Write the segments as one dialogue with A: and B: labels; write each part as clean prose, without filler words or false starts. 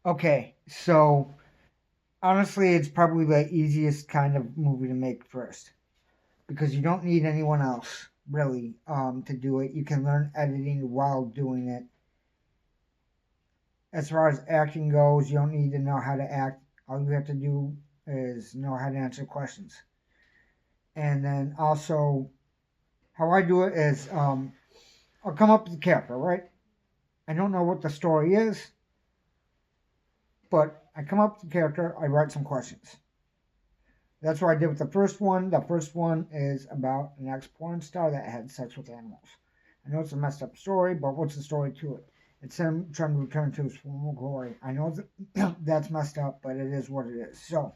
A: Okay, so honestly, it's probably the easiest kind of movie to make first because you don't need anyone else really to do it. You can learn editing while doing it. As far as acting goes, you don't need to know how to act. All you have to do is know how to answer questions. And then also, how I do it is I'll come up with a character, right? I don't know what the story is, but I come up with the character, I write some questions. That's what I did with the first one. The first one is about an ex porn star that had sex with animals. I know it's a messed up story, but what's the story to it? It's him trying to return to his former glory. I know that that's messed up, but it is what it is. So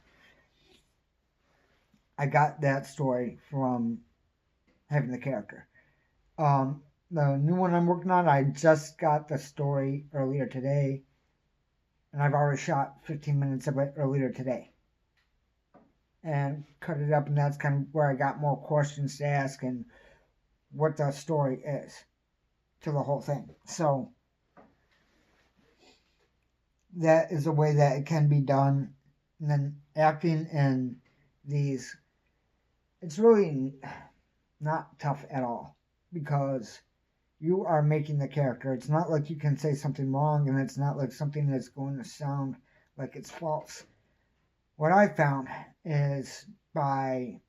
A: I got that story from having the character. The new one I'm working on, I just got the story earlier today, and I've already shot 15 minutes of it earlier today and cut it up, and that's kind of where I got more questions to ask and what the story is to the whole thing. So that is a way that it can be done. And then acting in these, it's really not tough at all because you are making the character. It's not like you can say something wrong and it's not like something that's going to sound like it's false. What I found is by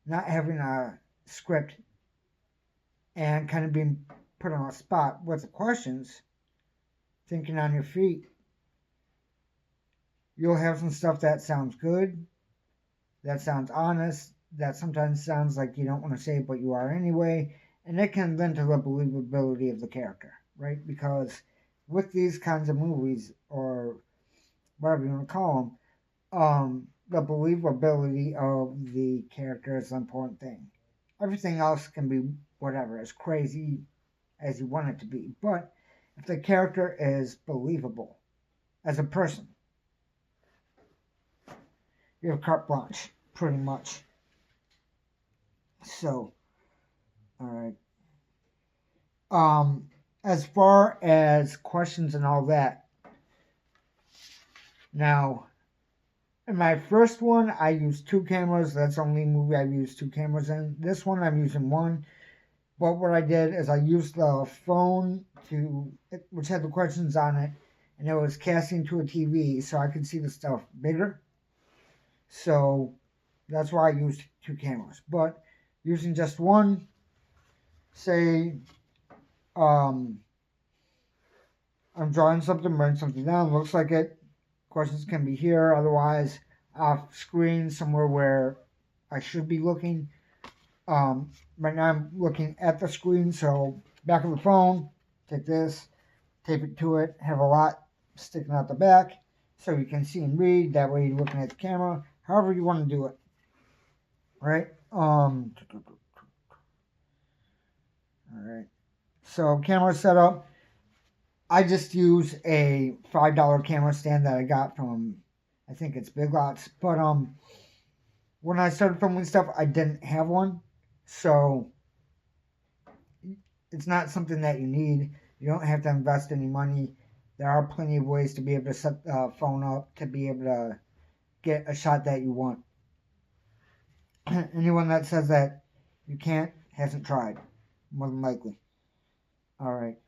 A: not having a script and kind of being put on a spot with the questions, thinking on your feet, you'll have some stuff that sounds good, that sounds honest, that sometimes sounds like you don't want to say it, but you are anyway, and it can lend to the believability of the character, right? Because with these kinds of movies, or whatever you want to call them, the believability of the character is an important thing. Everything else can be whatever, as crazy as you want it to be, but if the character is believable as a person, you have carte blanche, pretty much. So, all right. As far as questions and all that, now in my first one, I used two cameras. That's the only movie I've used two cameras in. This one, I'm using one. But what I did is I used the phone to, which had the questions on it, and it was casting to a TV, so I could see the stuff bigger. So that's why I used two cameras. But using just one, say, um, I'm drawing something, writing something down, looks like it. Questions can be here, otherwise off screen somewhere where I should be looking. Right now I'm looking at the screen, so back of the phone, take this, tape it to it, have a lot sticking out the back so you can see and read. That way you're looking at the camera, however you want to do it. Right? Alright. So camera setup. I just use a $5 camera stand that I got from, I think it's Big Lots. But when I started filming stuff, I didn't have one, so it's not something that you need. You don't have to invest any money. There are plenty of ways to be able to set the phone up to be able to get a shot that you want. Anyone that says that you can't hasn't tried, more than likely. All right.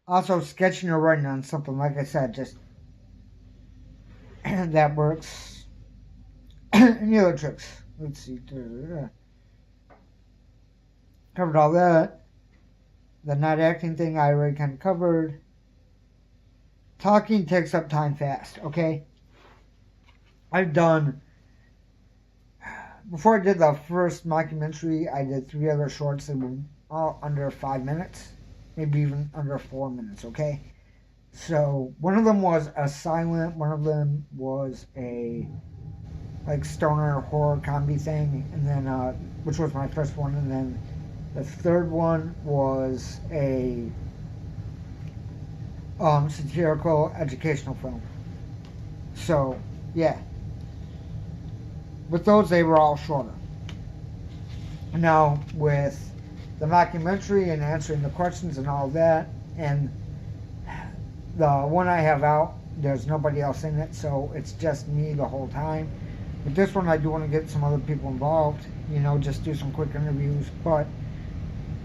A: Also, sketching or writing on something, like I said, just that works. Any other tricks? Let's see. Covered all that. The not acting thing I already kind of covered. Talking takes up time fast, okay? I've done, before I did the first mockumentary, I did 3 other shorts that were all under 5 minutes, maybe even under 4 minutes, okay? So one of them was a silent, one of them was a like stoner horror comedy thing, and then which was my first one, and then the third one was a satirical educational film. So yeah, with those they were all shorter. Now with the mockumentary and answering the questions and all that. And the one I have out, there's nobody else in it, so it's just me the whole time. But this one, I do want to get some other people involved, just do some quick interviews. But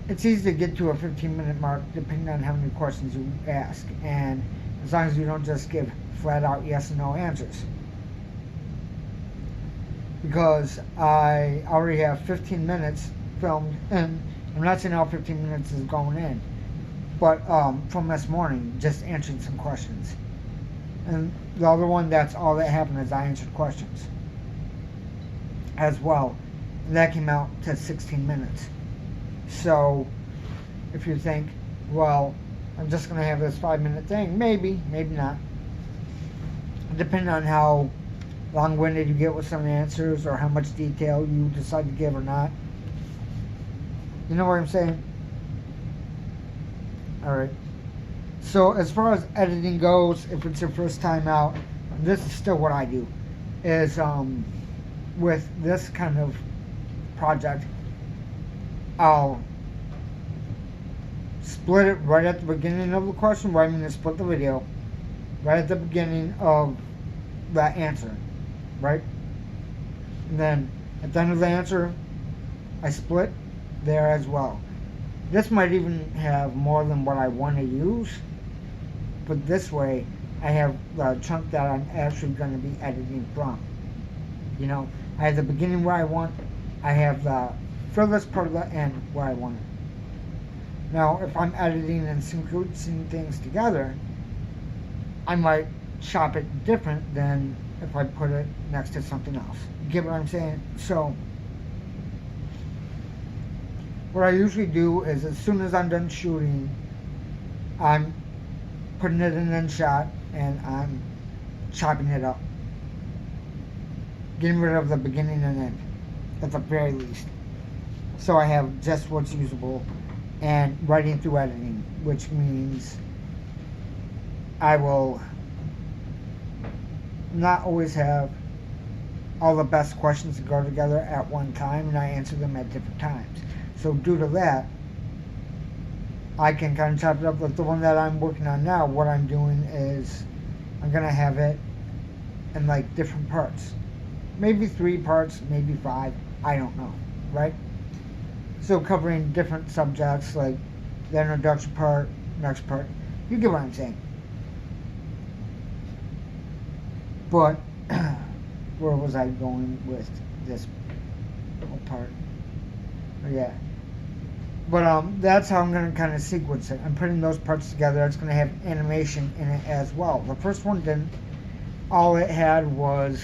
A: it's easy to get to a 15-minute mark depending on how many questions you ask. And as long as you don't just give flat out yes and no answers. Because I already have 15 minutes filmed, and I'm not saying all 15 minutes is going in, but from this morning, just answering some questions. And the other one, that's all that happened, is I answered questions as well. And that came out to 16 minutes. So if you think, well, I'm just going to have this 5-minute thing, maybe not. Depending on how long-winded you get with some answers or how much detail you decide to give or not. You know what I'm saying? Alright. So as far as editing goes, if it's your first time out, this is still what I do. Is with this kind of project, I'll split it right at the beginning of the question, where I'm going to split the video, right at the beginning of that answer, right? And then at the end of the answer, I split there as well. This might even have more than what I want to use, but this way I have the chunk that I'm actually going to be editing from. I have the beginning where I want, I have the furthest part of the end where I want it. Now, if I'm editing and sequencing things together, I might chop it different than if I put it next to something else. You get what I'm saying? So, what I usually do is, as soon as I'm done shooting, I'm putting it in InShot and I'm chopping it up. Getting rid of the beginning and end, at the very least. So I have just what's usable, and writing through editing, which means I will not always have all the best questions to go together at one time, and I answer them at different times. So due to that, I can kind of chop it up. Like the one that I'm working on now, what I'm doing is I'm going to have it in like different parts. Maybe 3 parts, maybe 5, I don't know, right? So covering different subjects, like the introduction part, next part. You get what I'm saying. But where was I going with this whole part? Yeah. But that's how I'm going to kind of sequence it. I'm putting those parts together. It's going to have animation in it as well. The first one didn't. All it had was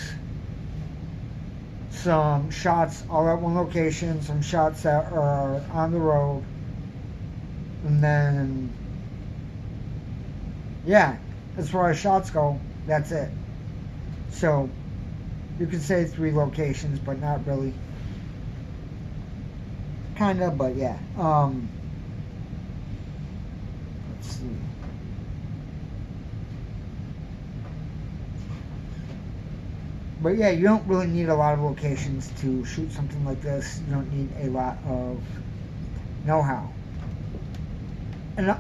A: some shots all at one location, some shots that are on the road, and then, yeah, as far as shots go, that's it. So, you could say 3 locations, but not really. Kinda, but yeah. Let's see. But yeah, you don't really need a lot of locations to shoot something like this. You don't need a lot of know-how. And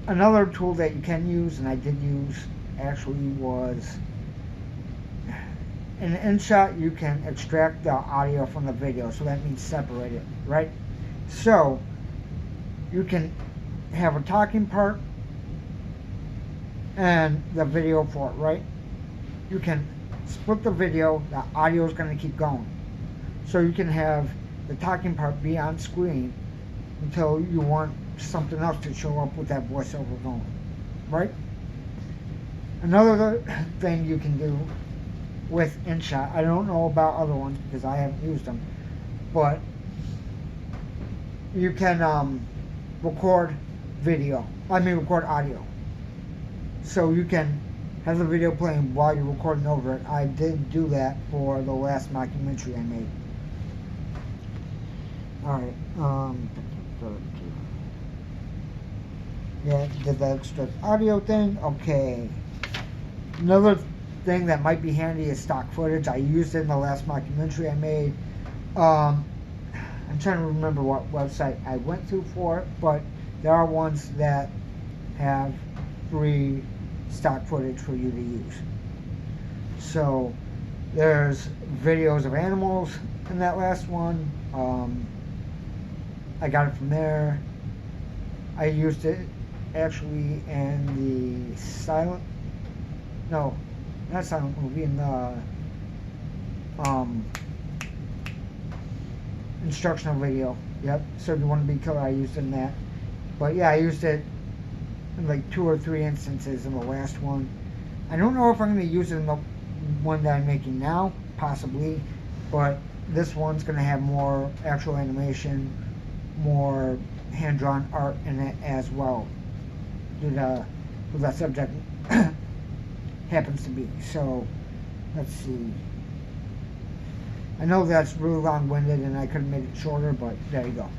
A: another tool that you can use, and I did use actually, was in InShot you can extract the audio from the video, so that means separate it, right? So you can have a talking part and the video for it, right? You can split the video, the audio is going to keep going. So you can have the talking part be on screen until you want something else to show up with that voiceover going, right? Another thing you can do with InShot, I don't know about other ones because I haven't used them, but you can record audio. So you can have the video playing while you're recording over it. I did do that for the last mockumentary I made. Alright, yeah, did the extra audio thing. Okay. Another thing that might be handy is stock footage. I used it in the last mockumentary I made. I'm trying to remember what website I went to for it, but there are ones that have free stock footage for you to use. So there's videos of animals in that last one. I got it from there. I used it actually in the not silent movie, in the instructional video. Yep. So if you want to be killer, I used it in that. But yeah, I used it in like 2 or 3 instances in the last one. I don't know if I'm going to use it in the one that I'm making now, possibly, but this one's going to have more actual animation, more hand-drawn art in it as well, due to who that subject happens to be. So, let's see. I know that's really long-winded and I could have made it shorter, but there you go.